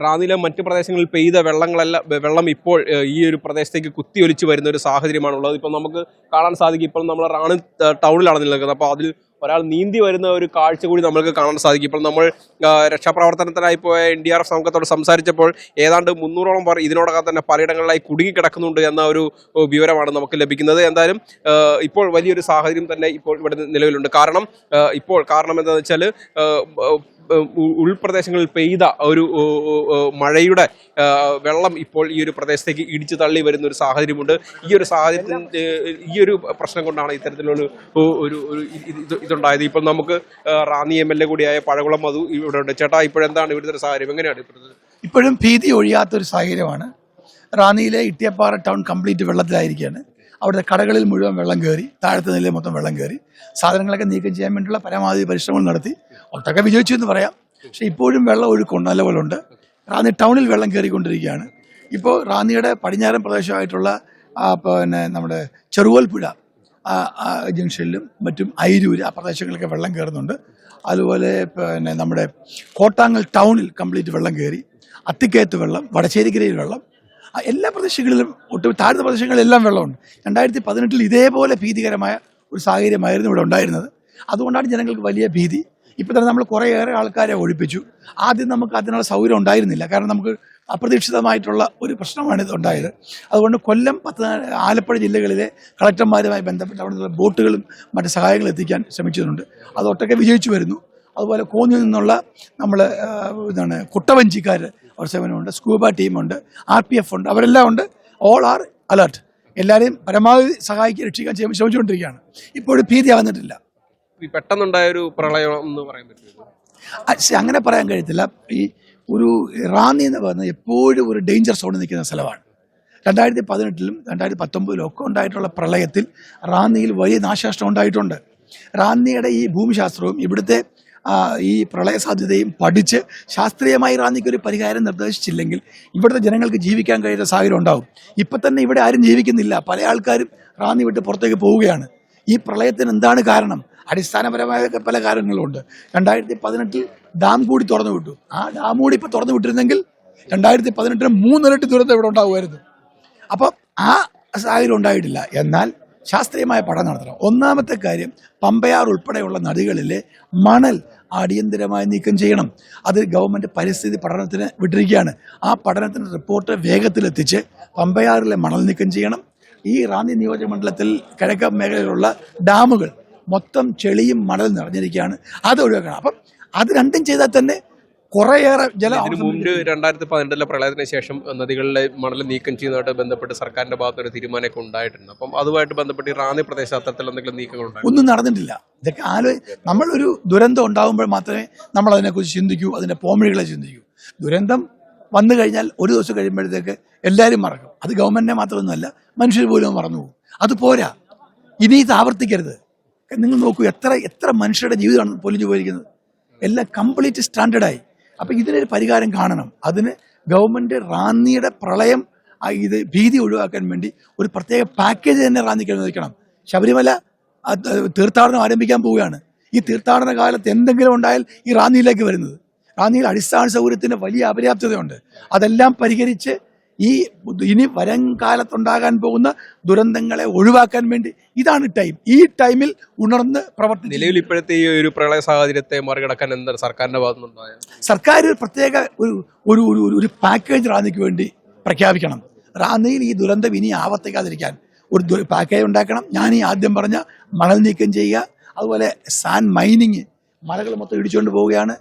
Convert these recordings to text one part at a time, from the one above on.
റാന്നിയിലെ മറ്റു പ്രദേശങ്ങളിൽ പെയ്ത വെള്ളം ഇപ്പോൾ ഈ ഒരു പ്രദേശത്തേക്ക് കുത്തിയൊലിച്ച് വരുന്ന ഒരു സാഹചര്യമാണുള്ളത്. ഇപ്പം നമുക്ക് കാണാൻ സാധിക്കും. ഇപ്പോൾ നമ്മൾ റാന്നി ടൗണിലാണ് നിൽക്കുന്നത്. അപ്പോൾ അതിൽ ഒരാൾ നീന്തി വരുന്ന ഒരു കാഴ്ച കൂടി നമ്മൾക്ക് കാണാൻ സാധിക്കും. ഇപ്പോൾ നമ്മൾ രക്ഷാപ്രവർത്തനത്തിനായി പോയ NDRF സംഘത്തോട് സംസാരിച്ചപ്പോൾ ഏതാണ്ട് 300ഓളം പേർ ഇതിനോടകം തന്നെ പലയിടങ്ങളിലായി കുടുങ്ങിക്കിടക്കുന്നുണ്ട് എന്ന ഒരു വിവരമാണ് നമുക്ക് ലഭിക്കുന്നത്. എന്തായാലും ഇപ്പോൾ വലിയൊരു സാഹചര്യം തന്നെ ഇപ്പോൾ ഇവിടെ നിലവിലുണ്ട്. കാരണം എന്താണെന്ന് വെച്ചാൽ ഉൾപ്രദേശങ്ങളിൽ പെയ്ത ഒരു മഴയുടെ വെള്ളം ഇപ്പോൾ ഈ ഒരു പ്രദേശത്തേക്ക് ഇടിച്ചു തള്ളി വരുന്ന ഒരു സാഹചര്യമുണ്ട്. ഈ ഒരു പ്രശ്നം കൊണ്ടാണ് ഇത്തരത്തിലുള്ള ഇതുണ്ടായത്. ഇപ്പോൾ നമുക്ക് റാന്നി MLA കൂടിയായ പഴകുളം മധു ഇവിടെ ഉണ്ട്. ചേട്ടാ, ഇപ്പോഴെന്താണ് ഇവിടുത്തെ ഒരു സാഹചര്യം? എങ്ങനെയാണ് ഇപ്പോഴും ഭീതി ഒഴിയാത്തൊരു സാഹചര്യമാണ്. റാന്നിയിലെ ഇട്ടിയപ്പാറ ടൗൺ കംപ്ലീറ്റ് വെള്ളത്തിലായിരിക്കുകയാണ്. അവിടുത്തെ കടകളിൽ മുഴുവൻ വെള്ളം കയറി, താഴത്തെ നിലയിൽ മൊത്തം വെള്ളം കയറി. സാധനങ്ങളൊക്കെ നീക്കം ചെയ്യാൻ വേണ്ടിയുള്ള പരമാവധി പരിശ്രമങ്ങൾ നടത്തി. ഒട്ടൊക്കെ വിജയിച്ചു എന്ന് പറയാം. പക്ഷെ ഇപ്പോഴും വെള്ളം ഒഴുക്കുണ്ട്, നല്ലപോലുണ്ട്. റാന്നി ടൗണിൽ വെള്ളം കയറിക്കൊണ്ടിരിക്കുകയാണ്. ഇപ്പോൾ റാന്നിയുടെ പടിഞ്ഞാറൻ പ്രദേശമായിട്ടുള്ള നമ്മുടെ ചെറുകോൽപ്പുഴ ജംഗ്ഷനിലും മറ്റും അയിരൂര് ആ പ്രദേശങ്ങളിലൊക്കെ വെള്ളം കയറുന്നുണ്ട്. അതുപോലെ നമ്മുടെ കോട്ടാങ്ങൽ ടൗണിൽ കംപ്ലീറ്റ് വെള്ളം കയറി. അത്തിക്കയത്ത് വെള്ളം, വടശ്ശേരിക്കരയിൽ വെള്ളം, എല്ലാ പ്രദേശങ്ങളിലും താഴ്ന്ന പ്രദേശങ്ങളിലെല്ലാം വെള്ളമുണ്ട്. 2018 ഇതേപോലെ ഭീതികരമായ ഒരു സാഹചര്യമായിരുന്നു ഇവിടെ ഉണ്ടായിരുന്നത്. അതുകൊണ്ടാണ് ജനങ്ങൾക്ക് വലിയ ഭീതി. ഇപ്പം തന്നെ നമ്മൾ കുറേയേറെ ആൾക്കാരെ ഒഴിപ്പിച്ചു. ആദ്യം നമുക്ക് അതിനുള്ള സൗകര്യം ഉണ്ടായിരുന്നില്ല. കാരണം നമുക്ക് അപ്രതീക്ഷിതമായിട്ടുള്ള ഒരു പ്രശ്നമാണ് ഇത് ഉണ്ടായത്. അതുകൊണ്ട് കൊല്ലം, ആലപ്പുഴ ജില്ലകളിലെ കളക്ടർമാരുമായി ബന്ധപ്പെട്ട് അവിടെ ബോട്ടുകളും മറ്റ് സഹായങ്ങൾ എത്തിക്കാൻ ശ്രമിച്ചിട്ടുണ്ട്. അതൊട്ടൊക്കെ വിജയിച്ചു വരുന്നു. അതുപോലെ കോന്നിൽ നിന്നുള്ള നമ്മൾ കുട്ടവഞ്ചിക്കാർ അവർ സേവനമുണ്ട്, സ്കൂബ ടീമുണ്ട്, RPF ഉണ്ട്, അവരെല്ലാം ഉണ്ട്. All are alert. എല്ലാവരെയും പരമാവധി രക്ഷിക്കാൻ ശ്രമിച്ചുകൊണ്ടിരിക്കുകയാണ്. ഇപ്പോഴും ഭീതി വന്നിട്ടില്ല. പെട്ടെന്നുണ്ടായ ഒരു പ്രളയം എന്ന് പറയാൻ പറ്റില്ല. അങ്ങനെ പറയാൻ കഴിയത്തില്ല. ഈ ഒരു റാന്നി എന്ന് പറയുന്നത് എപ്പോഴും ഒരു ഡേഞ്ചർ സോണിൽ നിൽക്കുന്ന സ്ഥലമാണ്. 2018 2019 ഒക്കെ ഉണ്ടായിട്ടുള്ള പ്രളയത്തിൽ റാന്നിയിൽ വലിയ നാശനഷ്ടം ഉണ്ടായിട്ടുണ്ട്. റാന്നിയുടെ ഈ ഭൂമിശാസ്ത്രവും ഇവിടുത്തെ ഈ പ്രളയ സാധ്യതയും പഠിച്ച് ശാസ്ത്രീയമായി റാന്നിക്ക് ഒരു പരിഹാരം നിർദ്ദേശിച്ചില്ലെങ്കിൽ ഇവിടുത്തെ ജനങ്ങൾക്ക് ജീവിക്കാൻ കഴിയുന്ന സാഹചര്യം ഉണ്ടാവും. ഇപ്പം തന്നെ ഇവിടെ ആരും ജീവിക്കുന്നില്ല. പല ആൾക്കാരും റാന്നി വിട്ട് പുറത്തേക്ക് പോവുകയാണ്. ഈ പ്രളയത്തിന് എന്താണ് കാരണം? അടിസ്ഥാനപരമായ പല കാരണങ്ങളുണ്ട്. 2018 ഡാം കൂടി തുറന്നു വിട്ടു. ആ ഡാം കൂടി ഇപ്പം തുറന്നു വിട്ടിരുന്നെങ്കിൽ 2018 3 ഇരട്ടി ദുരന്തം ഇവിടെ ഉണ്ടാകുമായിരുന്നു. അപ്പം ആ സാഹചര്യം ഉണ്ടായിട്ടില്ല. എന്നാൽ ശാസ്ത്രീയമായ പഠനം നടത്തണം. ഒന്നാമത്തെ കാര്യം, പമ്പയാർ ഉൾപ്പെടെയുള്ള നദികളിലെ മണൽ അടിയന്തരമായി നീക്കം ചെയ്യണം. അത് ഗവൺമെൻറ് പരിസ്ഥിതി പഠനത്തിന് വിട്ടിരിക്കുകയാണ്. ആ പഠനത്തിൻ്റെ റിപ്പോർട്ട് വേഗത്തിലെത്തിച്ച് പമ്പയാറിലെ മണൽ നീക്കം ചെയ്യണം. ഈ റാന്നി നിയോജകമണ്ഡലത്തിൽ കിഴക്കൻ മേഖലയിലുള്ള ഡാമുകൾ മൊത്തം ചെളിയും മണൽ നിറഞ്ഞിരിക്കുകയാണ്. അത് ഒഴിവാക്കണം. അപ്പം അത് രണ്ടും ചെയ്താൽ തന്നെ കുറേയേറെ ജലം. 2018 പ്രളയത്തിന് ശേഷം നദികളിലെ മണൽ നീക്കം ചെയ്യുന്നതായിട്ട് ബന്ധപ്പെട്ട് സർക്കാരിന്റെ ഭാഗത്തൊരു തീരുമാനമൊക്കെ ഉണ്ടായിട്ടുണ്ട്. അപ്പം അതുമായിട്ട് ബന്ധപ്പെട്ട് റാന്നി പ്രദേശത്ത് അത്തരത്തിൽ എന്തെങ്കിലും നീക്കങ്ങളുണ്ടായി? ഒന്നും നടന്നിട്ടില്ല. ഇതൊക്കെ നമ്മളൊരു ദുരന്തം ഉണ്ടാകുമ്പോൾ മാത്രമേ നമ്മൾ അതിനെക്കുറിച്ച് ചിന്തിക്കൂ, അതിൻ്റെ പോംവഴികളെ ചിന്തിക്കൂ. ദുരന്തം വന്നു കഴിഞ്ഞാൽ ഒരു ദിവസം കഴിയുമ്പോഴത്തേക്ക് എല്ലാവരും മറക്കും. അത് ഗവൺമെന്റിനെ മാത്രമൊന്നുമല്ല, മനുഷ്യർ പോലും മറന്നു പോകും. അത് പോരാ. ഇനി ഇത് ആവർത്തിക്കരുത്. നിങ്ങൾ നോക്കൂ, എത്ര മനുഷ്യരുടെ ജീവിതമാണ് പൊലിഞ്ഞു പോയിരിക്കുന്നത്. എല്ലാം കംപ്ലീറ്റ് സ്റ്റാൻഡേർഡായി. അപ്പം ഇതിനൊരു പരിഹാരം കാണണം. അതിന് ഗവൺമെൻറ് റാന്നിയുടെ പ്രളയം ഇത് ഭീതി ഒഴിവാക്കാൻ വേണ്ടി ഒരു പ്രത്യേക പാക്കേജ് തന്നെ റാന്നിക്ക് അനുവദിക്കണം. ശബരിമല തീർത്ഥാടനം ആരംഭിക്കാൻ പോവുകയാണ്. ഈ തീർത്ഥാടന കാലത്ത് എന്തെങ്കിലും ഉണ്ടായാൽ ഈ റാന്നിയിലേക്ക് വരുന്നത്. റാന്നിയിൽ അടിസ്ഥാന സൗകര്യത്തിന് വലിയ അപര്യാപ്തതയുണ്ട്. അതെല്ലാം പരിഹരിച്ച് ഇനി വരും കാലത്തുണ്ടാകാൻ പോകുന്ന ദുരന്തങ്ങളെ ഒഴിവാക്കാൻ വേണ്ടി ഇതാണ് ടൈം. ഈ ടൈമിൽ ഉണർന്ന് പ്രവർത്തിക്കും. നിലവിൽ ഇപ്പോഴത്തെ ഈ ഒരു പ്രളയ സാഹചര്യത്തെ മറികടക്കാൻ എന്താണ് സർക്കാരിന്റെ ഭാഗത്തുനിന്നുണ്ടായ? സർക്കാർ ഒരു പ്രത്യേക ഒരു പാക്കേജ് റാന്നിക്ക് വേണ്ടി പ്രഖ്യാപിക്കണം. റാന്നിയിൽ ഈ ദുരന്തം ഇനി ആവർത്തിക്കാതിരിക്കാൻ ഒരു പാക്കേജ് ഉണ്ടാക്കണം. ഞാൻ ഈ ആദ്യം പറഞ്ഞ മണൽ നീക്കം ചെയ്യുക, അതുപോലെ സാൻഡ് മൈനിങ്, മലകൾ മൊത്തം ഇടിച്ചുകൊണ്ട് പോവുകയാണ്,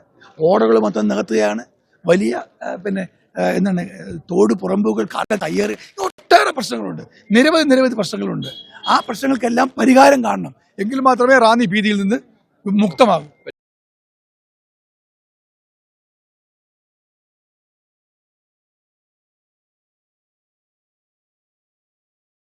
ഓടകൾ മൊത്തം നികത്തുകയാണ്, വലിയ തോട് പുറമ്പോക്കുകൾ കാലം തയ്യാറ്, ഒട്ടേറെ പ്രശ്നങ്ങളുണ്ട്. നിരവധി പ്രശ്നങ്ങളുണ്ട്. ആ പ്രശ്നങ്ങൾക്കെല്ലാം പരിഹാരം കാണണം. എങ്കിൽ മാത്രമേ റാന്നി ഭീതിയിൽ നിന്ന് മുക്തമാകൂ.